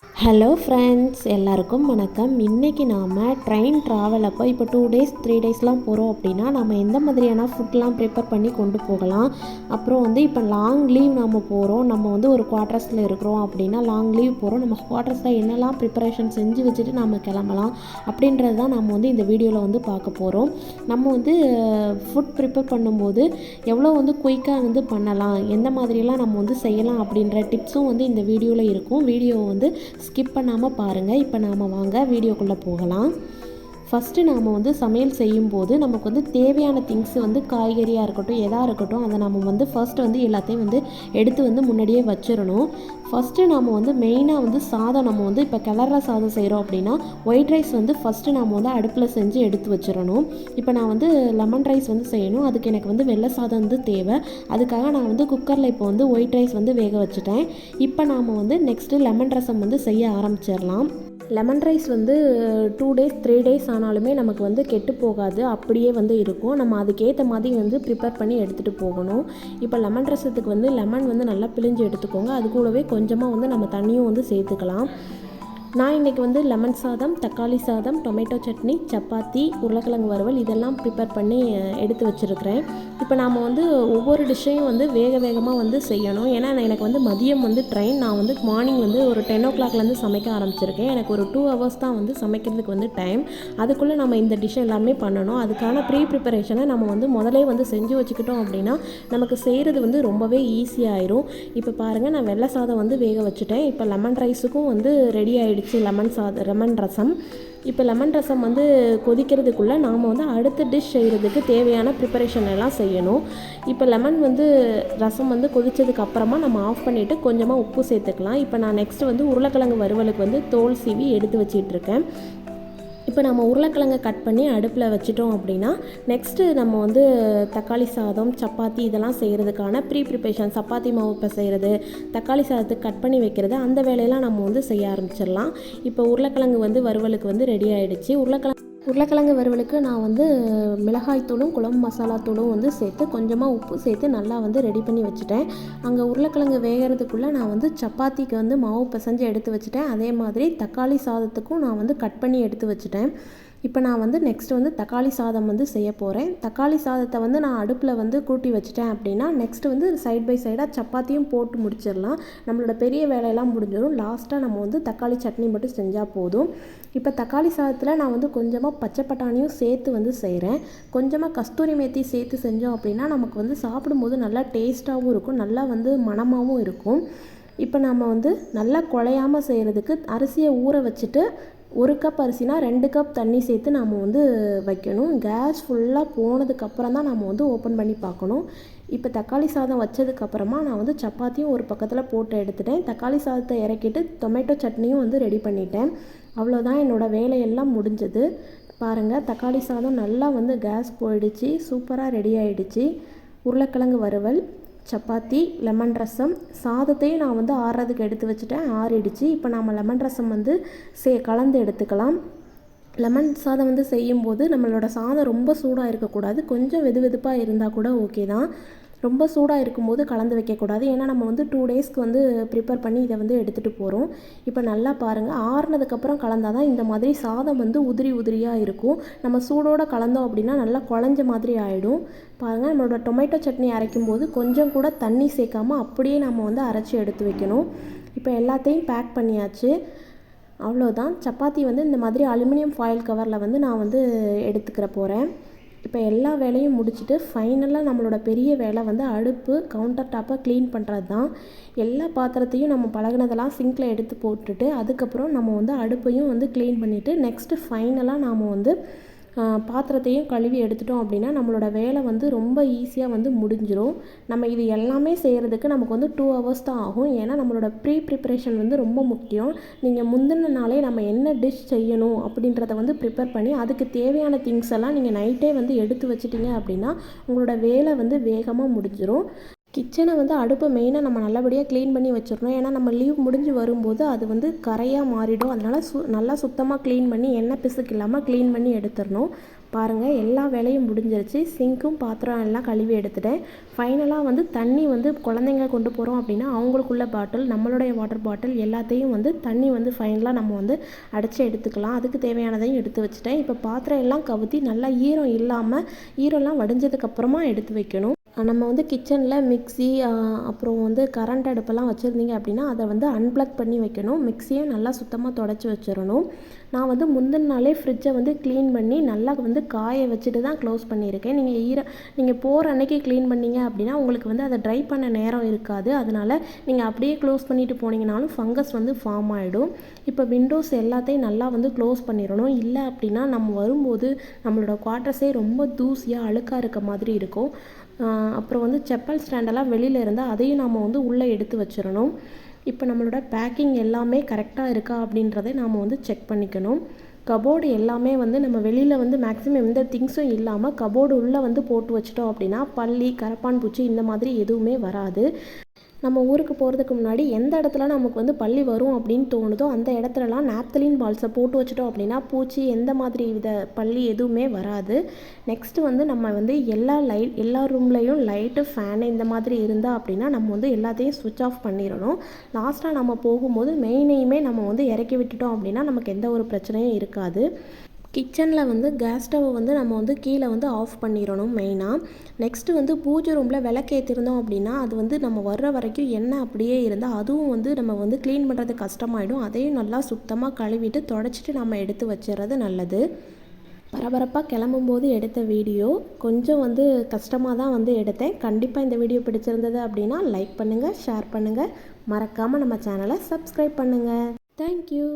Hello friends, எல்லாருக்கும் வணக்கம். இன்றைக்கி நாம் ட்ரெயின் ட்ராவல் அப்போ இப்போ 2 டேஸ் 3 டேஸ்லாம் போகிறோம் அப்படின்னா நம்ம எந்த மாதிரியான ஃபுட்லாம் ப்ரிப்பேர் பண்ணி கொண்டு போகலாம். அப்புறம் இப்போ லாங் லீவ் நம்ம போகிறோம், நம்ம ஒரு குவார்ட்டர்ஸில் இருக்கிறோம் அப்படின்னா லாங் லீவ் போகிறோம், நம்ம குவார்ட்டர்ஸில் என்னெல்லாம் ப்ரிப்பரேஷன் செஞ்சு வச்சுட்டு நம்ம கிளம்பலாம் அப்படின்றது தான் நம்ம இந்த வீடியோவில் பார்க்க போகிறோம். நம்ம ஃபுட் ப்ரிப்பேர் பண்ணும்போது எவ்வளோ குயிக்காக பண்ணலாம், எந்த மாதிரியெல்லாம் நம்ம செய்யலாம் அப்படின்ற டிப்ஸும் இந்த வீடியோவில் இருக்கும். வீடியோ ஸ்கிப் பண்ணாமல் பாருங்கள். இப்போ நாம் வாங்க வீடியோக்குள்ளே போகலாம். ஃபஸ்ட்டு நாம் சமையல் செய்யும்போது நமக்கு தேவையான திங்ஸ் காய்கறியாக இருக்கட்டும், எதாக இருக்கட்டும், அதை நம்ம ஃபர்ஸ்ட்டு எல்லாத்தையும் எடுத்து முன்னாடியே வச்சிடணும். ஃபஸ்ட்டு நாம் மெயினாக சாதம் நம்ம இப்போ கிளற சாதம் செய்கிறோம் அப்படின்னா ஒயிட் ரைஸ் ஃபஸ்ட்டு நாம் அடுப்பில் செஞ்சு எடுத்து வச்சிடணும். இப்போ நான் லெமன் ரைஸ் செய்யணும், அதுக்கு எனக்கு வெள்ளை சாதம் தேவை. அதுக்காக நான் குக்கரில் இப்போ ஒயிட் ரைஸ் வேக வச்சுட்டேன். இப்போ நாம் நெக்ஸ்ட்டு லெமன் ரசம் செய்ய ஆரம்பிச்சிடலாம். லெமன் ரைஸ் 2 டேஸ் 3 டேஸ் ஆனாலுமே நமக்கு கெட்டு போகாது, அப்படியே இருக்கும். நம்ம அதுக்கேற்ற மாதிரி ப்ரிப்பேர் பண்ணி எடுத்துகிட்டு போகணும். இப்போ லெமன் ரசத்துக்கு லெமன் நல்லா பிழிஞ்சு எடுத்துக்கோங்க. அது கூடவே கொஞ்சமாக நம்ம தண்ணியும் சேர்த்துக்கலாம். நான் இன்றைக்கி லெமன் சாதம், தக்காளி சாதம், டொமேட்டோ சட்னி, சப்பாத்தி, உருளைக்கிழங்கு வறுவல் இதெல்லாம் ப்ரிப்பேர் பண்ணி எடுத்து வச்சுருக்கிறேன். இப்போ நாம் ஒவ்வொரு டிஷ்ஷையும் வேகமாக செய்யணும். ஏன்னா எனக்கு மதியம் ட்ரெயின், நான் மார்னிங் ஒரு 10 o'clockலேருந்து சமைக்க ஆரம்பிச்சிருக்கேன். எனக்கு ஒரு 2 hours தான் சமைக்கிறதுக்கு டைம். அதுக்குள்ளே நம்ம இந்த டிஷ் எல்லாமே பண்ணணும். அதுக்கான ப்ரிப்பரேஷனை நம்ம முதலே செஞ்சு வச்சுக்கிட்டோம் அப்படின்னா நமக்கு செய்கிறது ரொம்பவே ஈஸியாகிடும். இப்போ பாருங்கள், நான் வெள்ளை சாதம் வேக வச்சுட்டேன். இப்போ லெமன் ரைஸுக்கும் ரெடி ஆகிடுச்சு லெமன் ரசம். இப்போ லெமன் ரசம் கொதிக்கிறதுக்குள்ளே நாம் அடுத்த டிஷ் செய்கிறதுக்கு தேவையான ப்ரிப்பரேஷன் எல்லாம் செய்யணும். இப்போ லெமன் ரசம் கொதித்ததுக்கு அப்புறமா நம்ம ஆஃப் பண்ணிவிட்டு கொஞ்சமாக உப்பு சேர்த்துக்கலாம். இப்போ நான் நெக்ஸ்ட்டு உருளைக்கிழங்கு வறுவலுக்கு தோல் சீவி எடுத்து வச்சிட்ருக்கேன். இப்போ நம்ம உருளைக்கிழங்கை கட் பண்ணி அடுப்பில் வச்சிட்டோம் அப்படின்னா நெக்ஸ்ட்டு நம்ம தக்காளி சாதம், சப்பாத்தி இதெல்லாம் செய்கிறதுக்கான ப்ரிப்பரேஷன், சப்பாத்தி மாவு இப்போ செய்கிறது, தக்காளி சாதத்துக்கு கட் பண்ணி வைக்கிறது, அந்த வேலையெல்லாம் நம்ம செய்ய ஆரம்பிச்சிடலாம். இப்போ உருளைக்கிழங்கு வறுவலுக்கு ரெடி ஆகிடுச்சு. உருளைக்கிழங்கு வறுவலுக்கு நான் மிளகாய்த்தூளும் குழம்பு மசாலாத்தூளும் சேர்த்து கொஞ்சமாக உப்பு சேர்த்து நல்லா ரெடி பண்ணி வச்சுட்டேன். அங்கே உருளைக்கிழங்கு வேகிறதுக்குள்ளே நான் சப்பாத்திக்கு மாவு பிசைஞ்சு எடுத்து வச்சுட்டேன். அதே மாதிரி தக்காளி சாதத்துக்கும் நான் கட் பண்ணி எடுத்து வச்சுட்டேன். இப்போ நான் நெக்ஸ்ட்டு தக்காளி சாதம் செய்ய போகிறேன். தக்காளி சாதத்தை நான் அடுப்பில் கூட்டி வச்சுட்டேன் அப்படின்னா நெக்ஸ்ட்டு சைட் பை சைடாக சப்பாத்தியும் போட்டு முடிச்சிடலாம். நம்மளோட பெரிய வேலையெல்லாம் முடிஞ்சிடும். லாஸ்ட்டாக நம்ம தக்காளி சட்னி மட்டும் செஞ்சால் போதும். இப்போ தக்காளி சாதத்தில் நான் கொஞ்சமாக பச்சை பட்டாணியும் சேர்த்து செய்கிறேன். கொஞ்சமாக கஸ்தூரி மேத்தி சேர்த்து செஞ்சோம் அப்படின்னா நமக்கு சாப்பிடும்போது நல்லா டேஸ்ட்டாகவும் இருக்கும், நல்லா மணமாகவும் இருக்கும். இப்போ நம்ம நல்லா குழையாமல் செய்கிறதுக்கு அரிசியை ஊற வச்சுட்டு 1 கப் அரிசினா 2 கப் தண்ணி சேர்த்து நாம் வைக்கணும். கேஸ் ஃபுல்லாக போனதுக்கப்புறம் தான் நம்ம ஓப்பன் பண்ணி பார்க்கணும். இப்போ தக்காளி சாதம் வச்சதுக்கப்புறமா நான் சப்பாத்தியும் ஒரு பக்கத்தில் போட்டு எடுத்துட்டேன். தக்காளி சாதத்தை இறக்கிட்டு டொமேட்டோ சட்னியும் ரெடி பண்ணிட்டேன். அவ்வளோதான், என்னோடய வேலையெல்லாம் முடிஞ்சது. பாருங்கள், தக்காளி சாதம் நல்லா கேஸ் போயிடுச்சு, சூப்பராக ரெடி ஆகிடுச்சு. உருளைக்கிழங்கு வறுவல், சப்பாத்தி, லெமன் ரசம், சாதத்தையும் நான் ஆறுறதுக்கு எடுத்து வச்சுட்டேன், ஆறிடுச்சு. இப்போ நம்ம லெமன் ரசம் கலந்து எடுத்துக்கலாம். லெமன் சாதம் செய்யும்போது நம்மளோட சாதம் ரொம்ப சூடாக இருக்கக்கூடாது, கொஞ்சம் வெதுவெதுப்பாக இருந்தால் கூட ஓகே தான். ரொம்ப சூடாக இருக்கும்போது கலந்து வைக்கக்கூடாது. ஏன்னா நம்ம 2 டேஸ்க்கு ப்ரிப்பேர் பண்ணி இதை எடுத்துகிட்டு போகிறோம். இப்போ நல்லா பாருங்கள், ஆறுனதுக்கப்புறம் கலந்தால் தான் இந்த மாதிரி சாதம் உதிரி உதிரியாக இருக்கும். நம்ம சூடோடு கலந்தோம் அப்படின்னா நல்லா குழஞ்ச மாதிரி ஆகிடும். பாருங்கள், நம்மளோட டொமேட்டோ சட்னி அரைக்கும் போது கொஞ்சம் கூட தண்ணி சேர்க்காமல் அப்படியே நம்ம அரைச்சி எடுத்து வைக்கணும். இப்போ எல்லாத்தையும் பேக் பண்ணியாச்சு. அவ்வளோதான். சப்பாத்தி இந்த மாதிரி அலுமினியம் ஃபாயில் கவரில் நான் எடுத்துக்கிற போகிறேன். இப்போ எல்லா வேலையும் முடிச்சுட்டு ஃபைனலாக நம்மளோட பெரிய வேலை அடுப்பு கவுண்டர் டாப்பை க்ளீன் பண்ணுறது தான். எல்லா பாத்திரத்தையும் நம்ம பழகினதெல்லாம் சிங்கில் எடுத்து போட்டுட்டு அதுக்கப்புறம் நம்ம அடுப்பையும் க்ளீன் பண்ணிவிட்டு நெக்ஸ்ட்டு ஃபைனலாக நாம் பாத்திரத்தையும் கழுவி எடுத்துட்டோம் அப்படின்னா நம்மளோட வேலை ரொம்ப ஈஸியாக முடிஞ்சிடும். நம்ம இது எல்லாமே செய்கிறதுக்கு நமக்கு 2 hours தான் ஆகும். ஏன்னா நம்மளோட ப்ரிப்பரேஷன் ரொம்ப முக்கியம். நீங்கள் முந்தின நாளே நம்ம என்ன டிஷ் செய்யணும் அப்படின்றத ப்ரிப்பேர் பண்ணி அதுக்கு தேவையான திங்ஸ் எல்லாம் நீங்கள் நைட்டே எடுத்து வச்சிட்டிங்க அப்படின்னா உங்களோட வேலை வேகமாக முடிஞ்சிடும். கிச்சனை அடுப்பை மெயினாக நம்ம நல்லபடியாக க்ளீன் பண்ணி வச்சிடணும். ஏன்னா நம்ம லீவ் முடிஞ்சு வரும்போது அது கரையாக மாறிடும். அதனால் நல்லா சுத்தமாக க்ளீன் பண்ணி எண்ணெய் பிசுக்கு இல்லாமல் க்ளீன் பண்ணி எடுத்துடணும். பாருங்கள் எல்லா வேலையும் முடிஞ்சிருச்சு. சிங்க்கும் பாத்திரம் எல்லாம் கழுவி எடுத்துட்டேன். ஃபைனலாக வந்து தண்ணி வந்து குழந்தைங்க கொண்டு போகிறோம் அப்படின்னா அவங்களுக்குள்ள பாட்டில், நம்மளுடைய வாட்டர் பாட்டில் எல்லாத்தையும் வந்து தண்ணி வந்து ஃபைனலாக நம்ம வந்து அடைச்சி எடுத்துக்கலாம். அதுக்கு தேவையானதையும் எடுத்து வச்சுட்டேன். இப்போ பாத்திரம் எல்லாம் கவுத்தி நல்லா ஈரம் இல்லாமல் ஈரம்லாம் வடிஞ்சதுக்கப்புறமா எடுத்து வைக்கணும். நம்ம வந்து கிச்சனில் மிக்ஸி அப்புறம் வந்து கரண்ட் அடுப்பெல்லாம் வச்சுருந்தீங்க அப்படின்னா அதை வந்து அன்ப்ளக் பண்ணி வைக்கணும். மிக்ஸியை நல்லா சுத்தமாக தொடச்சி வச்சிடணும். நான் வந்து முந்தின நாளே ஃப்ரிட்ஜை வந்து க்ளீன் பண்ணி நல்லா வந்து காய வச்சுட்டு தான் க்ளோஸ் பண்ணியிருக்கேன். நீங்கள் போகிற அன்னைக்கு க்ளீன் பண்ணிங்க அப்படின்னா உங்களுக்கு வந்து அதை ட்ரை பண்ண நேரம் இருக்காது. அதனால் நீங்கள் அப்படியே க்ளோஸ் பண்ணிவிட்டு போனீங்கனாலும் ஃபங்கஸ் வந்து ஃபார்ம் ஆகிடும். இப்போ விண்டோஸ் எல்லாத்தையும் நல்லா வந்து க்ளோஸ் பண்ணிடணும். இல்லை அப்படின்னா நம்ம வரும்போது நம்மளோட குவார்ட்டர்ஸே ரொம்ப தூசியாக அழுக்காக இருக்க மாதிரி இருக்கும். அப்புறம் வந்து செப்பல் ஸ்டாண்டெல்லாம் வெளியில் இருந்தால் அதையும் நம்ம வந்து உள்ளே எடுத்து வச்சிடணும். இப்போ நம்மளோட பேக்கிங் எல்லாமே கரெக்டாக இருக்கா அப்படின்றதை நாம் வந்து செக் பண்ணிக்கணும். கபோர்டு எல்லாமே வந்து நம்ம வெளியில் வந்து மேக்ஸிமம் எந்த திங்ஸும் இல்லாமல் கபோர்டு உள்ளே வந்து போட்டு வச்சிட்டோம் அப்படின்னா பல்லி, கரப்பான் பூச்சி இந்த மாதிரி எதுவுமே வராது. நம்ம ஊருக்கு போகிறதுக்கு முன்னாடி எந்த இடத்துல நமக்கு வந்து பள்ளி வரும் அப்படின்னு தோணுதோ அந்த இடத்துலலாம் நாப்தலின் பால்ஸை போட்டு வச்சிட்டோம் அப்படின்னா பூச்சி எந்த மாதிரி பள்ளி எதுவுமே வராது. நெக்ஸ்ட்டு வந்து நம்ம வந்து எல்லா ரூம்லேயும் லைட்டு, ஃபேனு இந்த மாதிரி இருந்தால் அப்படின்னா நம்ம வந்து எல்லாத்தையும் ஸ்விட்ச் ஆஃப் பண்ணிடணும். லாஸ்ட்டாக நம்ம போகும்போது மெயினையுமே நம்ம வந்து இறக்கி விட்டுட்டோம் அப்படின்னா நமக்கு எந்த ஒரு பிரச்சனையும் இருக்காது. கிச்சனில் வந்து கேஸ் ஸ்டவ்வை வந்து நம்ம வந்து கீழே வந்து ஆஃப் பண்ணிடணும் மெயினாக. நெக்ஸ்ட்டு வந்து பூஜை ரூமில் விளக்கேற்றிருந்தோம் அப்படின்னா அது வந்து நம்ம வர்ற வரைக்கும் எண்ணெய் அப்படியே இருந்தால் அதுவும் வந்து நம்ம வந்து க்ளீன் பண்ணுறது கஷ்டமாயிடும். அதையும் நல்லா சுத்தமாக கழுவிட்டு தொடச்சிட்டு நம்ம எடுத்து வச்சிடுறது நல்லது. பரபரப்பாக கிளம்பும்போது எடுத்த வீடியோ கொஞ்சம் வந்து கஷ்டமாக தான் வந்து எடுத்தேன். கண்டிப்பாக இந்த வீடியோ பிடிச்சிருந்தது அப்படின்னா லைக் பண்ணுங்கள், ஷேர் பண்ணுங்கள், மறக்காமல் நம்ம சேனலை சப்ஸ்கிரைப் பண்ணுங்கள். தேங்க்யூ.